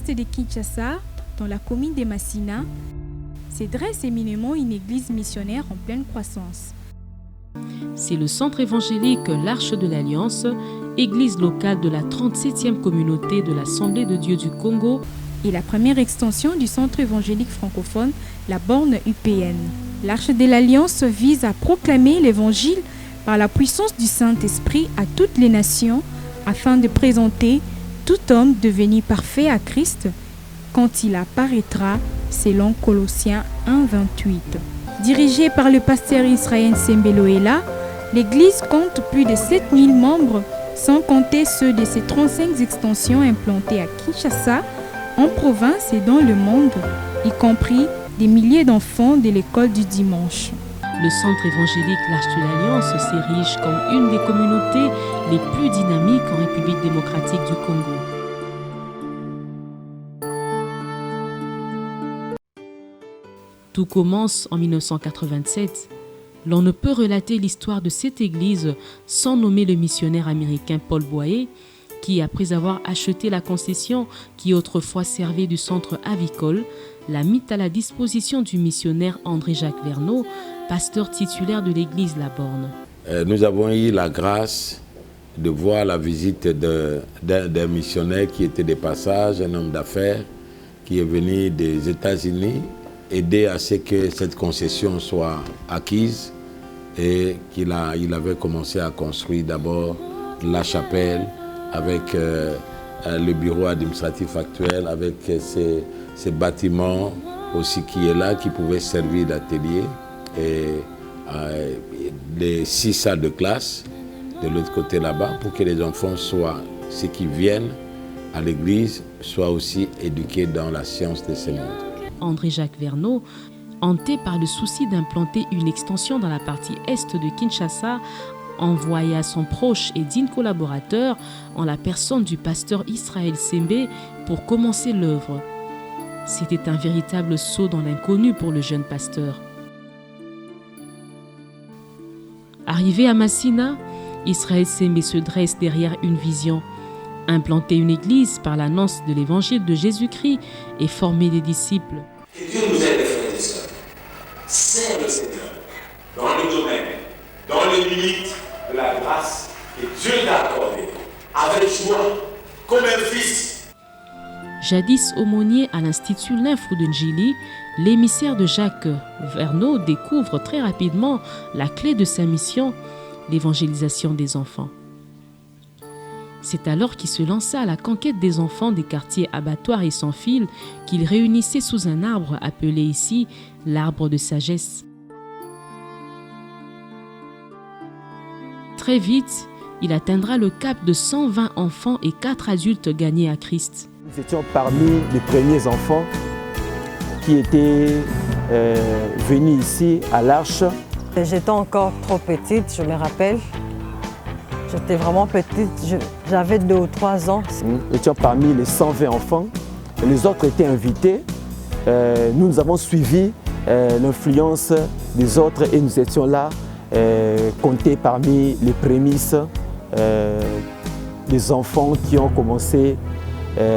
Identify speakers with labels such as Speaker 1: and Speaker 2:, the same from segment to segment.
Speaker 1: l'est de Kinshasa, dans la commune de Massina, se dresse éminemment une église missionnaire en pleine croissance.
Speaker 2: C'est le centre évangélique L'Arche de l'Alliance, église locale de la 37e communauté de l'Assemblée de Dieu du Congo
Speaker 1: et la première extension du centre évangélique francophone, la borne UPN. L'Arche de l'Alliance vise à proclamer l'évangile par la puissance du Saint-Esprit à toutes les nations afin de présenter tout homme devenu parfait à Christ quand il apparaîtra, selon Colossiens 1:28. Dirigée par le pasteur Israël Sembeloela, l'église compte plus de 7000 membres, sans compter ceux de ses 35 extensions implantées à Kinshasa, en province et dans le monde, y compris des milliers d'enfants de l'école du dimanche.
Speaker 2: Le centre évangélique L'Arche de l'Alliance s'érige comme une des communautés les plus dynamiques en République démocratique du Congo. Tout commence en 1987. L'on ne peut relater l'histoire de cette église sans nommer le missionnaire américain Paul Boyer, qui, après avoir acheté la concession qui autrefois servait du centre avicole, l'a mis à la disposition du missionnaire André-Jacques Verneau, pasteur titulaire de l'église La Borne.
Speaker 3: Nous avons eu la grâce de voir la visite d'un missionnaire qui était de passage, un homme d'affaires qui est venu des États-Unis, aider à ce que cette concession soit acquise et il avait commencé à construire d'abord la chapelle avec le bureau administratif actuel, avec ces bâtiments aussi qui est là, qui pouvaient servir d'atelier et les 6 salles de classe de l'autre côté là-bas pour que les enfants ceux qui viennent à l'église, soient aussi éduqués dans la science de ce monde.
Speaker 2: André-Jacques Verneau, hanté par le souci d'implanter une extension dans la partie est de Kinshasa, envoya son proche et digne collaborateur en la personne du pasteur Israël Sembe pour commencer l'œuvre. C'était un véritable saut dans l'inconnu pour le jeune pasteur. Arrivé à Massina, Israël Sembe se dresse derrière une vision: implanter une église par l'annonce de l'évangile de Jésus-Christ et former des disciples.
Speaker 4: Que Dieu nous aide, frères et sœurs. C'est le Seigneur, dans le domaine, dans les limites de la grâce que Dieu t'a accordée, avec joie, comme un fils.
Speaker 2: Jadis aumônier à l'Institut Linfou de Njili, l'émissaire de Jacques Verneau découvre très rapidement la clé de sa mission, l'évangélisation des enfants. C'est alors qu'il se lança à la conquête des enfants des quartiers Abattoirs et Sans Fil qu'il réunissait sous un arbre appelé ici l'arbre de sagesse. Très vite, il atteindra le cap de 120 enfants et 4 adultes gagnés à Christ.
Speaker 5: Nous étions parmi les premiers enfants qui étaient venus ici à l'Arche.
Speaker 6: J'étais encore trop petite, je me rappelle. J'étais vraiment petite, j'avais 2 ou 3 ans.
Speaker 5: Nous étions parmi les 120 enfants. Les autres étaient invités. Nous avons suivi l'influence des autres et nous étions là, comptés parmi les prémices des enfants qui ont commencé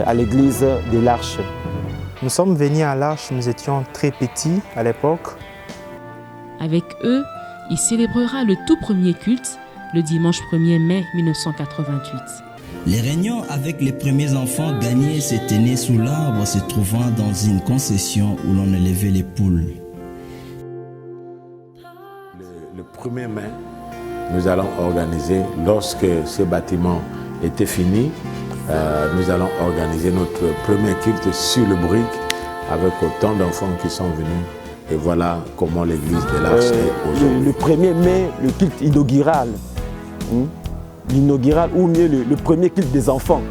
Speaker 5: à l'église de l'Arche.
Speaker 7: Nous sommes venus à l'Arche, nous étions très petits à l'époque.
Speaker 2: Avec eux, il célébrera le tout premier culte le dimanche 1er mai 1988.
Speaker 8: Les réunions avec les premiers enfants gagnés se tenaient sous l'arbre se trouvant dans une concession où l'on élevait les poules.
Speaker 3: Le 1er mai, nous allons organiser, lorsque ce bâtiment était fini, nous allons organiser notre premier culte sur le brick avec autant d'enfants qui sont venus. Et voilà comment l'église de l'Arche est aujourd'hui.
Speaker 5: Le 1er mai, le culte inaugural. L'inaugural ou mieux le premier culte des enfants.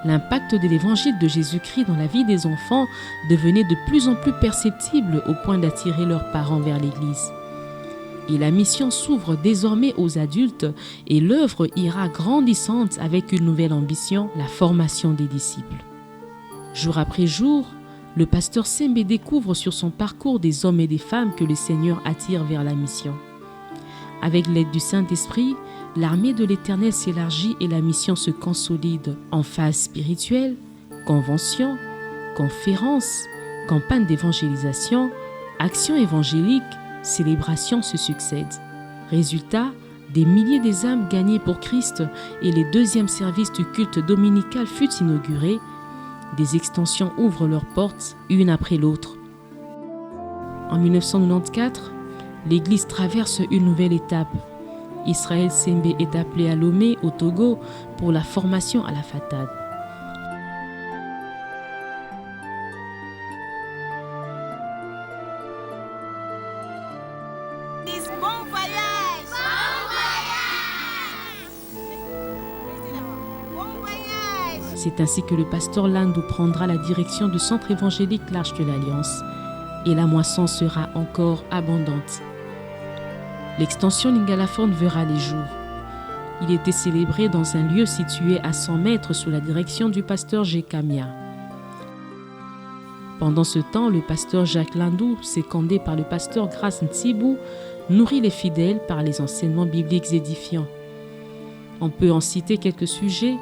Speaker 2: L'impact de l'évangile de Jésus-Christ dans la vie des enfants devenait de plus en plus perceptible au point d'attirer leurs parents vers l'église. Et la mission s'ouvre désormais aux adultes et l'œuvre ira grandissante avec une nouvelle ambition, la formation des disciples. Jour après jour, le pasteur Sembe découvre sur son parcours des hommes et des femmes que le Seigneur attire vers la mission. Avec l'aide du Saint-Esprit, l'armée de l'Éternel s'élargit et la mission se consolide. En phase spirituelle, Conventions, conférences, campagnes d'évangélisation, actions évangéliques, célébrations se succèdent. Résultat, des milliers des âmes gagnées pour Christ et les deuxièmes services du culte dominical furent inaugurés. Des extensions ouvrent leurs portes, une après l'autre. En 1994, l'Église traverse une nouvelle étape. Israël Sembe est appelé à Lomé, au Togo, pour la formation à la FATAD. C'est ainsi que le pasteur Landou prendra la direction du centre évangélique L'Arche de l'Alliance et la moisson sera encore abondante. L'extension Lingalaphone verra les jours. Il était célébré dans un lieu situé à 100 mètres sous la direction du pasteur Jekamia. Pendant ce temps, le pasteur Jacques Landou, secondé par le pasteur Grace Ntsibou, nourrit les fidèles par les enseignements bibliques édifiants. On peut en citer quelques sujets: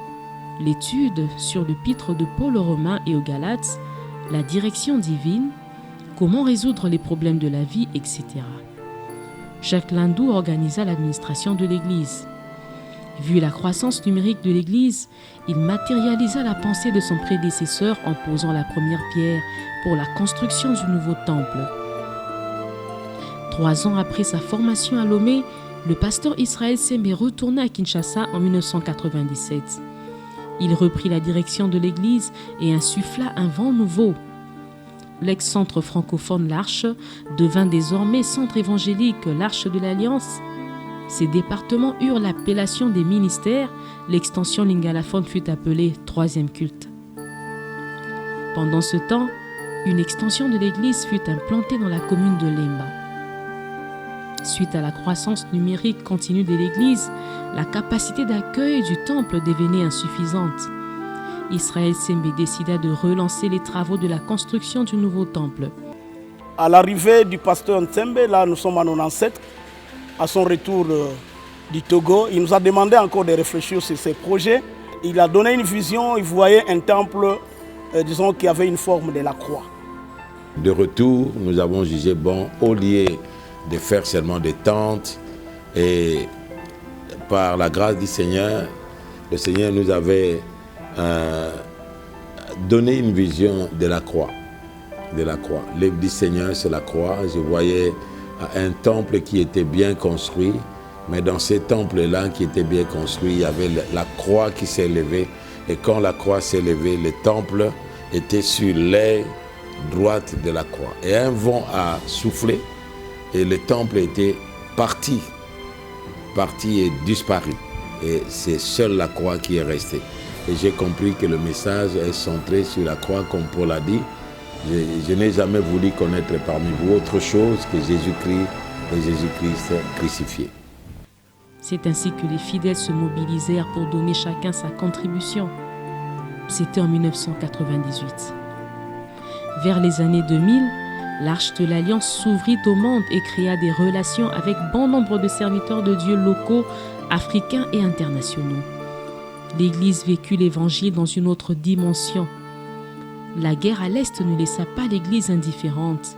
Speaker 2: l'étude sur l'épître de Paul aux Romains et aux Galates, la direction divine, comment résoudre les problèmes de la vie, etc. Jacques Landou organisa l'administration de l'Église. Vu la croissance numérique de l'Église, il matérialisa la pensée de son prédécesseur en posant la première pierre pour la construction du nouveau temple. 3 ans après sa formation à Lomé, le pasteur Israël Sembe retourna à Kinshasa en 1997. Il reprit la direction de l'Église et insuffla un vent nouveau. L'ex-centre francophone L'Arche devint désormais centre évangélique L'Arche de l'Alliance. Ces départements eurent l'appellation des ministères. L'extension Lingalaphone fut appelée Troisième culte. Pendant ce temps, une extension de l'Église fut implantée dans la commune de Lemba. Suite à la croissance numérique continue de l'Église, la capacité d'accueil du temple devenait insuffisante. Israël Sembe décida de relancer les travaux de la construction du nouveau temple.
Speaker 9: À l'arrivée du pasteur Nsembe, là nous sommes en 97, à son retour du Togo, il nous a demandé encore de réfléchir sur ces projets. Il a donné une vision, il voyait un temple, disons, qui avait une forme de la croix.
Speaker 3: De retour, nous avons jugé bon, au lieu de faire seulement des tentes, et par la grâce du Seigneur, le Seigneur nous avait donné une vision de la croix. L'œuvre du Seigneur, c'est la croix. Je voyais un temple qui était bien construit, mais dans ce temple-là qui était bien construit, il y avait la croix qui s'est levée. Et quand la croix s'est levée, le temple était sur l'aile droite de la croix. Et un vent a soufflé et le temple était parti et disparu. Et c'est seule la croix qui est restée. Et j'ai compris que le message est centré sur la croix, comme Paul a dit. Je n'ai jamais voulu connaître parmi vous autre chose que Jésus-Christ et Jésus-Christ crucifié.
Speaker 2: C'est ainsi que les fidèles se mobilisèrent pour donner chacun sa contribution. C'était en 1998. Vers les années 2000, l'Arche de l'Alliance s'ouvrit au monde et créa des relations avec bon nombre de serviteurs de Dieu locaux, africains et internationaux. L'Église vécut l'Évangile dans une autre dimension. La guerre à l'Est ne laissa pas l'Église indifférente.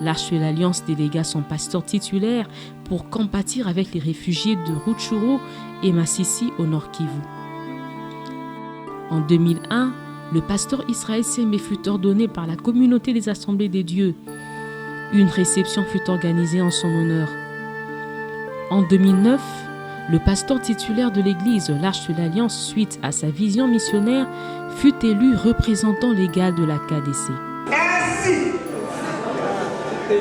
Speaker 2: L'Arche de l'Alliance délégua son pasteur titulaire pour compatir avec les réfugiés de Rutshuru et Masisi au Nord Kivu. En 2001, le pasteur Israël Sembe fut ordonné par la communauté des Assemblées des Dieux. Une réception fut organisée en son honneur. En 2009, le pasteur titulaire de l'Église, l'Arche de l'Alliance, suite à sa vision missionnaire, fut élu représentant légal de la KDC.
Speaker 10: Ainsi, le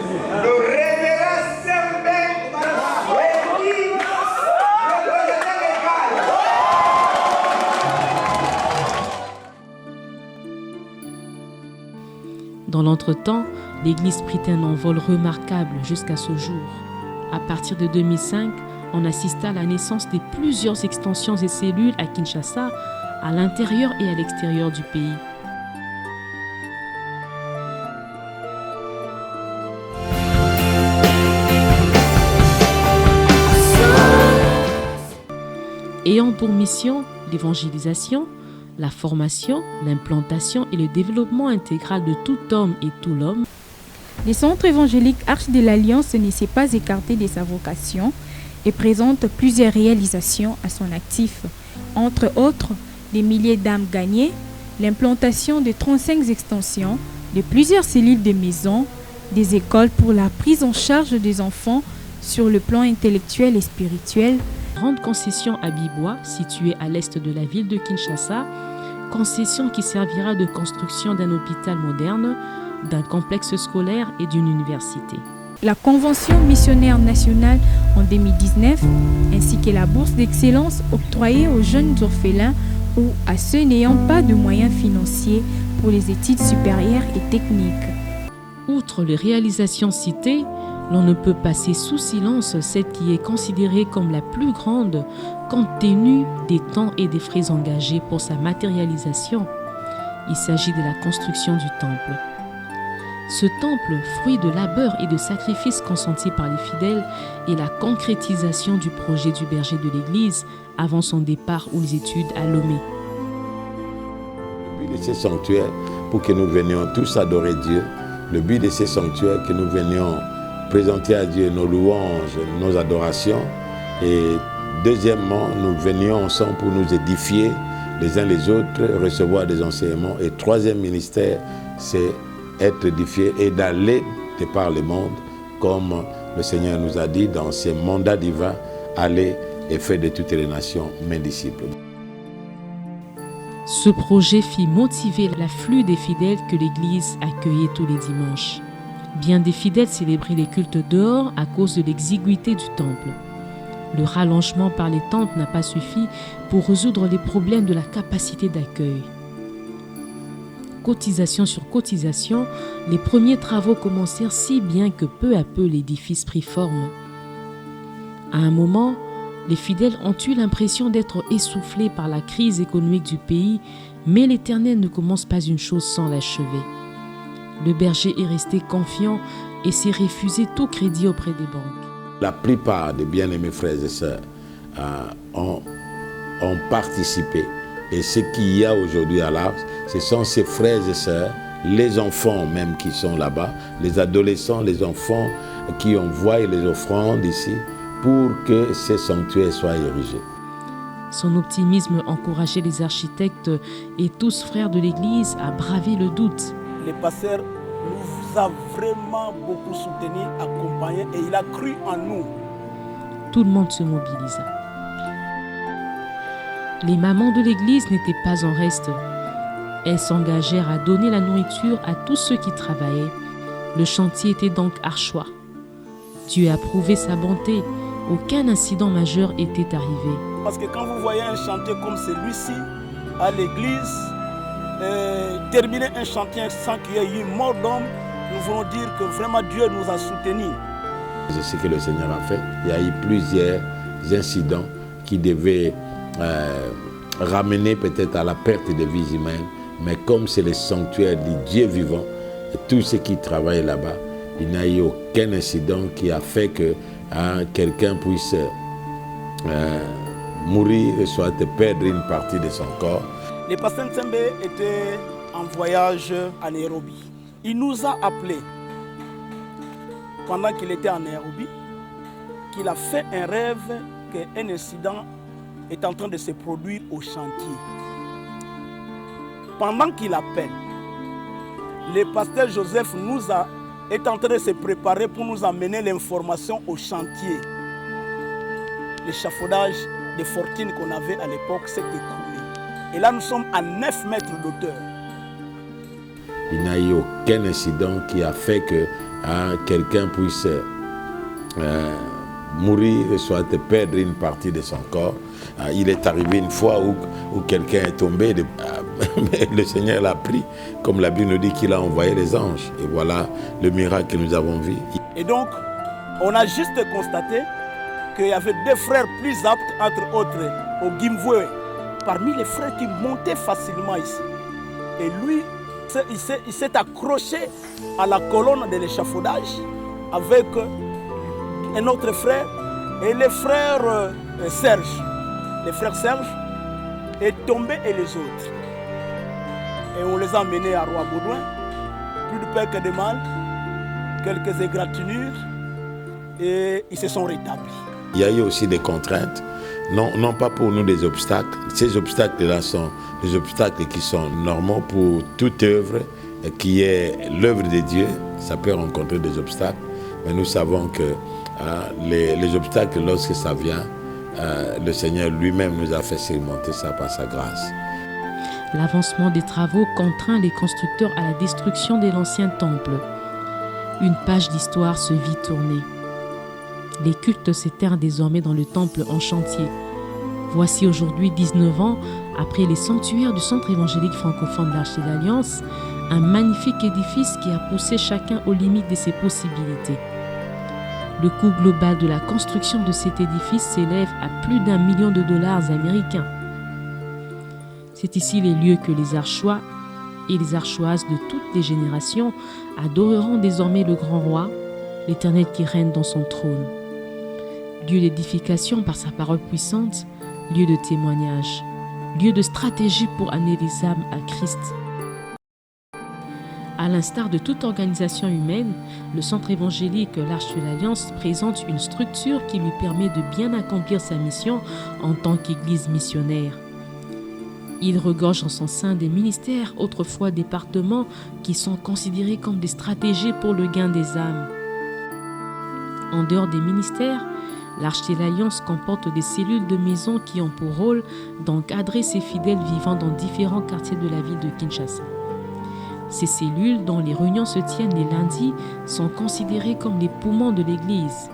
Speaker 10: révérend Sembe est élu représentant légal.
Speaker 2: Dans l'entretemps, l'Église prit un envol remarquable jusqu'à ce jour. À partir de 2005, on assista à la naissance de plusieurs extensions et cellules à Kinshasa, à l'intérieur et à l'extérieur du pays. Ayant pour mission l'évangélisation, la formation, l'implantation et le développement intégral de tout homme et tout l'homme.
Speaker 1: Le Centre évangélique Arche de l'Alliance ne s'est pas écarté de sa vocation et présente plusieurs réalisations à son actif. Entre autres, des milliers d'âmes gagnées, l'implantation de 35 extensions, de plusieurs cellules de maison, des écoles pour la prise en charge des enfants sur le plan intellectuel et spirituel.
Speaker 2: Grande concession à Bibois, située à l'est de la ville de Kinshasa, concession qui servira de construction d'un hôpital moderne, d'un complexe scolaire et d'une université.
Speaker 1: La Convention missionnaire nationale en 2019, ainsi que la bourse d'excellence octroyée aux jeunes orphelins ou à ceux n'ayant pas de moyens financiers pour les études supérieures et techniques.
Speaker 2: Outre les réalisations citées, l'on ne peut passer sous silence celle qui est considérée comme la plus grande compte tenu des temps et des frais engagés pour sa matérialisation. Il s'agit de la construction du temple. Ce temple, fruit de labeur et de sacrifices consentis par les fidèles, est la concrétisation du projet du berger de l'Église avant son départ aux études à Lomé.
Speaker 3: Le but de ces sanctuaires, pour que nous venions tous adorer Dieu, le but de ces sanctuaires, que nous venions présenter à Dieu nos louanges, nos adorations, et deuxièmement, nous venions ensemble pour nous édifier les uns les autres, recevoir des enseignements, et troisième ministère, c'est être édifié et d'aller de par le monde, comme le Seigneur nous a dit dans ses mandats divins, aller et faire de toutes les nations mes disciples.
Speaker 2: Ce projet fit motiver l'afflux des fidèles que l'Église accueillait tous les dimanches. Bien des fidèles célébraient les cultes dehors à cause de l'exiguïté du temple. Le rallongement par les tentes n'a pas suffi pour résoudre les problèmes de la capacité d'accueil. Cotisation sur cotisation, les premiers travaux commencèrent si bien que peu à peu l'édifice prit forme. À un moment, les fidèles ont eu l'impression d'être essoufflés par la crise économique du pays, mais l'Éternel ne commence pas une chose sans l'achever. Le berger est resté confiant et s'est refusé tout crédit auprès des banques.
Speaker 3: La plupart des bien-aimés frères et sœurs ont participé. Et ce qu'il y a aujourd'hui à l'Arche, ce sont ces frères et sœurs, les enfants même qui sont là-bas, les adolescents, les enfants qui envoient les offrandes ici pour que ces sanctuaires soient érigés.
Speaker 2: Son optimisme encourageait les architectes et tous frères de l'Église à braver le doute.
Speaker 9: Le pasteur nous a vraiment beaucoup soutenus, accompagnés et il a cru en nous.
Speaker 2: Tout le monde se mobilisa. Les mamans de l'Église n'étaient pas en reste. Elles s'engagèrent à donner la nourriture à tous ceux qui travaillaient. Le chantier était donc archois. Dieu a prouvé sa bonté. Aucun incident majeur était arrivé.
Speaker 9: Parce que quand vous voyez un chantier comme celui-ci à l'église, terminer un chantier sans qu'il y ait eu mort d'homme, nous voulons dire que vraiment Dieu nous a soutenus.
Speaker 3: C'est ce que le Seigneur a fait. Il y a eu plusieurs incidents qui devaient ramener peut-être à la perte de vies humaines, mais comme c'est le sanctuaire du Dieu vivant, et tous ceux qui travaillent là-bas, il n'y a eu aucun incident qui a fait que quelqu'un puisse mourir, soit perdre une partie de son corps.
Speaker 9: Le pasteur Nsembe était en voyage à Nairobi. Il nous a appelés pendant qu'il était en Nairobi, qu'il a fait un rêve qu'un incident est en train de se produire au chantier. Pendant qu'il appelle, le pasteur Joseph est en train de se préparer pour nous amener l'information au chantier. L'échafaudage des fortunes qu'on avait à l'époque s'est écoulé. Et là, nous sommes à 9 mètres d'auteur.
Speaker 3: Il n'y a eu aucun incident qui a fait que quelqu'un puisse mourir, soit perdre une partie de son corps. Il est arrivé une fois où quelqu'un est tombé, mais le Seigneur l'a pris, comme la Bible nous dit qu'il a envoyé les anges. Et voilà le miracle que nous avons vu.
Speaker 9: Et donc, on a juste constaté qu'il y avait 2 frères plus aptes, entre autres, au Gimvwe, parmi les frères qui montaient facilement ici. Et lui, il s'est accroché à la colonne de l'échafaudage avec un autre frère et les frères Serge. Les frères Serge est tombé et les autres. et on les a menés à Roi-Baudouin. Plus de peur que de mal, quelques égratignures et ils se sont rétablis.
Speaker 3: Il y a eu aussi des contraintes, non pas pour nous des obstacles. Ces obstacles-là sont des obstacles qui sont normaux pour toute œuvre qui est l'œuvre de Dieu. Ça peut rencontrer des obstacles, mais nous savons que les obstacles, lorsque ça vient, le Seigneur lui-même nous a fait surmonter ça par sa grâce.
Speaker 2: L'avancement des travaux contraint les constructeurs à la destruction de l'ancien temple. Une page d'histoire se vit tourner. Les cultes s'éternent désormais dans le temple en chantier. Voici aujourd'hui, 19 ans, après les sanctuaires du Centre évangélique francophone de l'Arche de l'Alliance, un magnifique édifice qui a poussé chacun aux limites de ses possibilités. Le coût global de la construction de cet édifice s'élève à plus d'1 million de dollars américains. C'est ici les lieux que les Archois et les Archoises de toutes les générations adoreront désormais le grand roi, l'Éternel qui règne dans son trône. Lieu d'édification par sa parole puissante, lieu de témoignage, lieu de stratégie pour amener les âmes à Christ. À l'instar de toute organisation humaine, le Centre évangélique l'Arche de l'Alliance présente une structure qui lui permet de bien accomplir sa mission en tant qu'église missionnaire. Il regorge en son sein des ministères, autrefois départements, qui sont considérés comme des stratégies pour le gain des âmes. En dehors des ministères, l'Arche de l'Alliance comporte des cellules de maison qui ont pour rôle d'encadrer ses fidèles vivant dans différents quartiers de la ville de Kinshasa. Ces cellules, dont les réunions se tiennent les lundis, sont considérées comme les poumons de l'Église.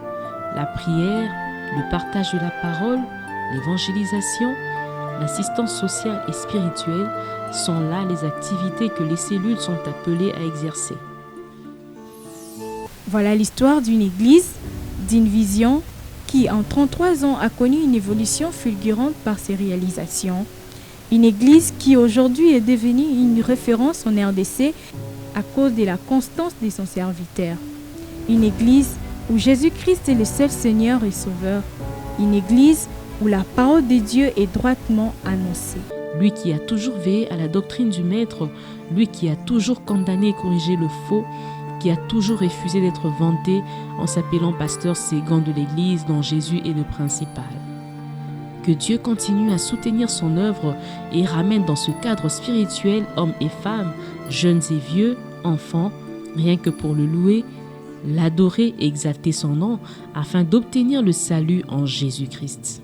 Speaker 2: La prière, le partage de la parole, l'évangélisation, l'assistance sociale et spirituelle sont là les activités que les cellules sont appelées à exercer.
Speaker 1: Voilà l'histoire d'une église, d'une vision qui, en 33 ans, a connu une évolution fulgurante par ses réalisations. Une église qui, aujourd'hui, est devenue une référence en RDC à cause de la constance de son serviteur. Une église où Jésus-Christ est le seul Seigneur et Sauveur. Une église où la parole de Dieu est droitement annoncée.
Speaker 2: Lui qui a toujours veillé à la doctrine du Maître, lui qui a toujours condamné et corrigé le faux, qui a toujours refusé d'être vanté en s'appelant pasteur séguin de l'Église dont Jésus est le principal. Que Dieu continue à soutenir son œuvre et ramène dans ce cadre spirituel hommes et femmes, jeunes et vieux, enfants, rien que pour le louer, l'adorer et exalter son nom afin d'obtenir le salut en Jésus-Christ.